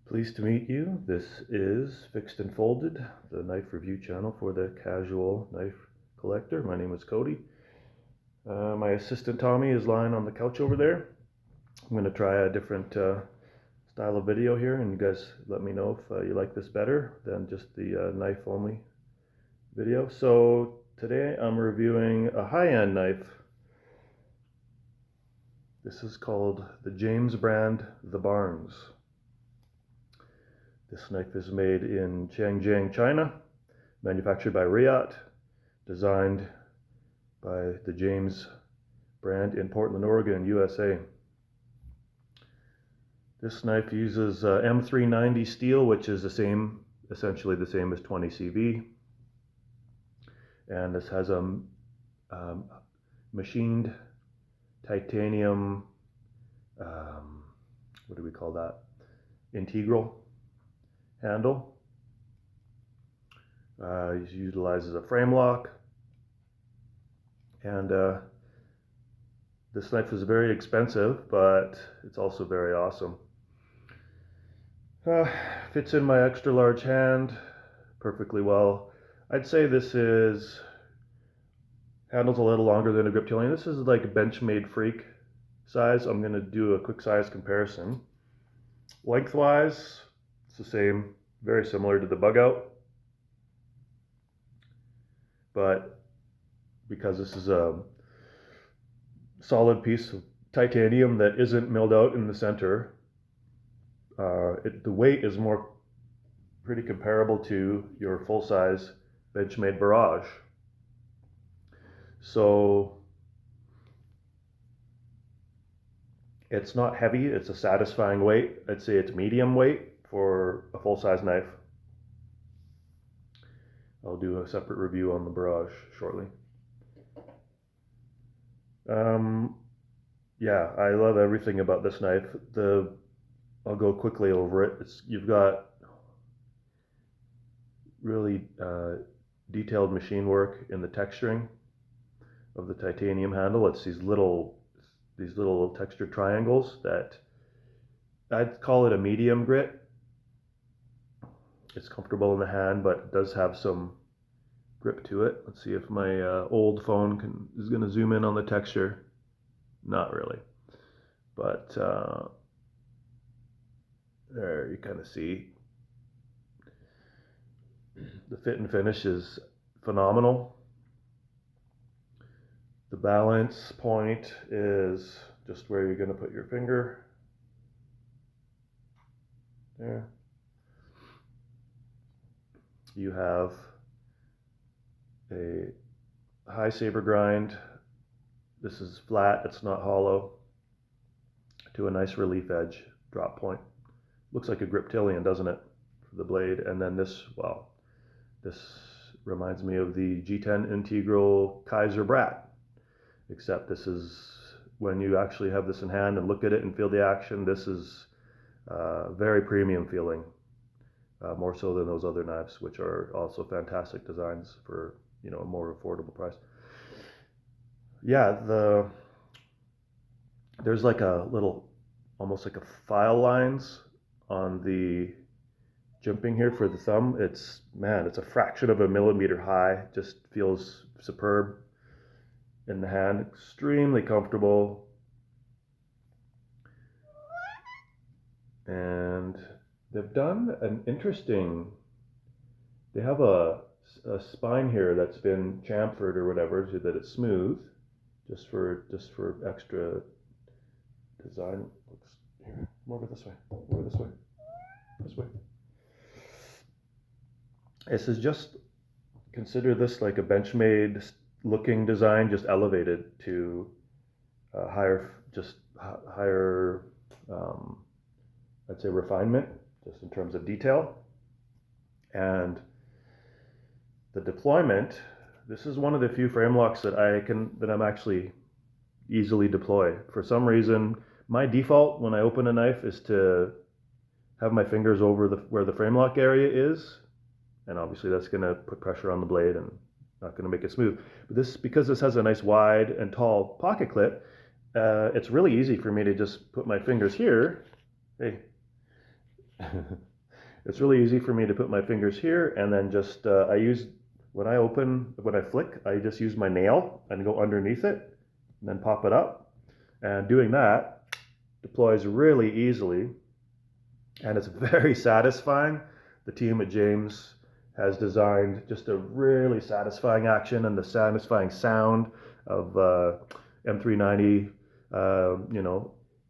Pleased to meet you. This is Fixed and Folded, the knife review channel for the casual knife collector. My name is Cody. My assistant Tommy is lying on the couch over there. I'm going to try a different style of video here, and you guys let me know if you like this better than just the knife only video. So today I'm reviewing a high-end knife. This is called the James brand, the Barnes. This knife is made in Changjiang, China, manufactured by Riyot, designed by the James brand in Portland, Oregon, USA. This knife uses M390 steel, which is essentially the same as 20CV. And this has a machined titanium, what do we call that? Integral handle. It utilizes a frame lock, and this knife is very expensive, but it's also very awesome. Fits in my extra large hand perfectly well. I'd say this handles a little longer than a Griptilian. This is like a Benchmade Freak size. I'm going to do a quick size comparison. Lengthwise, it's the same, very similar to the Bug Out, but because this is a solid piece of titanium that isn't milled out in the center, the weight is pretty comparable to your full-size Benchmade Barrage. So it's not heavy, it's a satisfying weight. I'd say it's medium weight for a full-size knife. I'll do a separate review on the Barrage shortly. Yeah, I love everything about this knife. I'll go quickly over it. You've got really detailed machine work in the texturing of the titanium handle. It's these little textured triangles that I'd call it a medium grit. It's comfortable in the hand, but it does have some grip to it. Let's see if my old phone is going to zoom in on the texture. Not really, but there you kind of see the fit and finish is phenomenal. The balance point is just where you're going to put your finger. There. You have a high saber grind. This is flat, it's not hollow, to a nice relief edge drop point. Looks like a Griptilian, doesn't it, for the blade? And then this reminds me of the G10 Integral Kaiser Brat, except this is, when you actually have this in hand and look at it and feel the action, this is very premium feeling, more so than those other knives, which are also fantastic designs for a more affordable price. Yeah, there's like a little, almost like a file lines on the jimping here for the thumb. It's a fraction of a millimeter high. Just feels superb in the hand. Extremely comfortable. And they've done an interesting, they have a spine here that's been chamfered or whatever so that it's smooth, just for extra design. Here, come over this way. Over this way. This way. This is just, consider this like a Benchmade looking design, just elevated to higher, I'd say refinement, just in terms of detail. And the deployment, this is one of the few frame locks that I'm actually easily deploy. For some reason, my default when I open a knife is to have my fingers over where the frame lock area is, and obviously that's going to put pressure on the blade and not going to make it smooth. But because this has a nice wide and tall pocket clip, it's really easy for me to just put my fingers here, hey, It's really easy for me to put my fingers here, and then just when I flick, I just use my nail and go underneath it, and then pop it up. And doing that deploys really easily, and it's very satisfying. The team at James has designed just a really satisfying action and the satisfying sound of M390,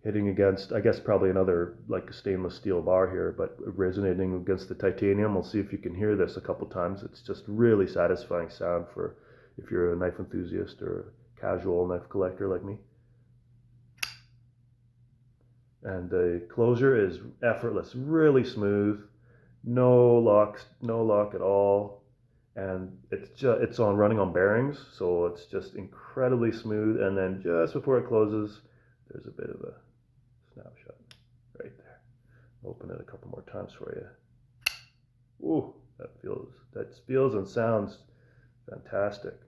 hitting against, I guess probably another like a stainless steel bar here, but resonating against the titanium. We'll see if you can hear this a couple times. It's just really satisfying sound for if you're a knife enthusiast or a casual knife collector like me. And the closure is effortless, really smooth, no lock at all, and it's on running on bearings, so it's just incredibly smooth. And then just before it closes, there's a bit of a snapshot right there. Open it a couple more times for you. Ooh, that feels and sounds fantastic.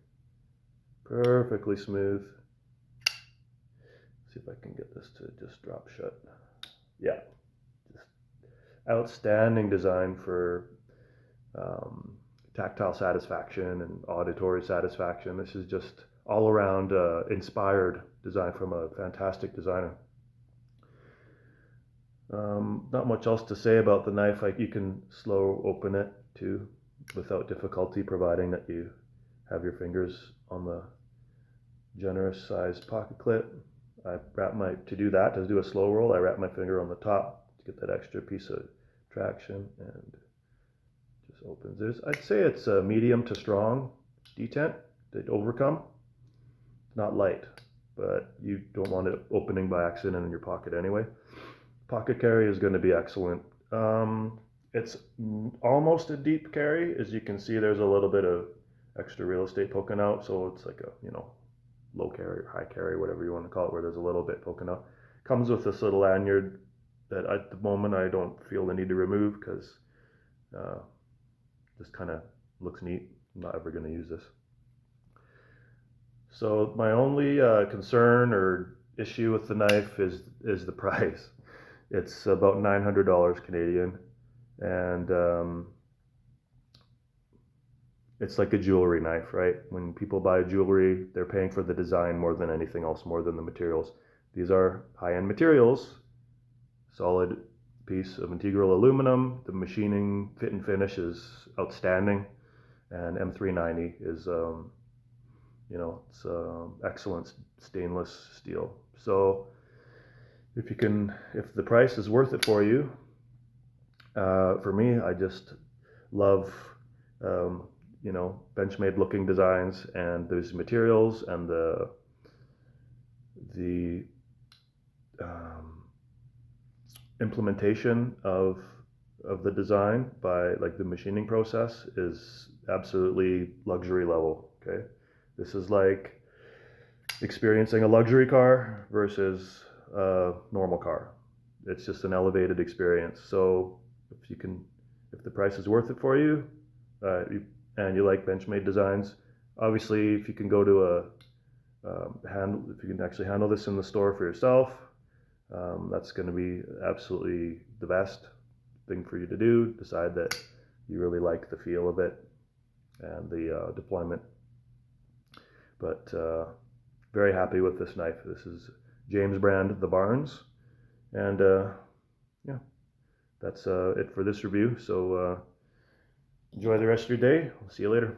Perfectly smooth. See if I can get this to just drop shut. Yeah, just outstanding design for tactile satisfaction and auditory satisfaction. This is just all around inspired design from a fantastic designer. Not much else to say about the knife. Like, you can slow open it too without difficulty, providing that you have your fingers on the generous sized pocket clip. To do a slow roll, I wrap my finger on the top to get that extra piece of traction, and just opens. I'd say it's a medium to strong detent to overcome. Not light, but you don't want it opening by accident in your pocket anyway. Pocket carry is going to be excellent. It's almost a deep carry. As you can see, there's a little bit of extra real estate poking out, so it's like a low carry or high carry, whatever you want to call it, where there's a little bit poking out. Comes with this little lanyard that at the moment I don't feel the need to remove, because just kind of looks neat. I'm not ever going to use this. So my only concern or issue with the knife is the price. It's about $900 Canadian, and it's like a jewelry knife, right? When people buy jewelry, they're paying for the design more than anything else, more than the materials. These are high-end materials, solid piece of integral aluminum. The machining, fit and finish is outstanding, and M390 is, it's excellent stainless steel. So if the price is worth it for you, for me, I just love Benchmade looking designs, and those materials, and the implementation of the design by like the machining process is absolutely luxury level. Okay, this is like experiencing a luxury car versus a normal car. It's just an elevated experience. So if the price is worth it for you, and you like Benchmade designs, obviously if you can go to if you can actually handle this in the store for yourself, that's going to be absolutely the best thing for you to do. Decide that you really like the feel of it and the deployment. But very happy with this knife. This is James brand, the Barnes, and that's it for this review. So enjoy the rest of your day. I'll see you later.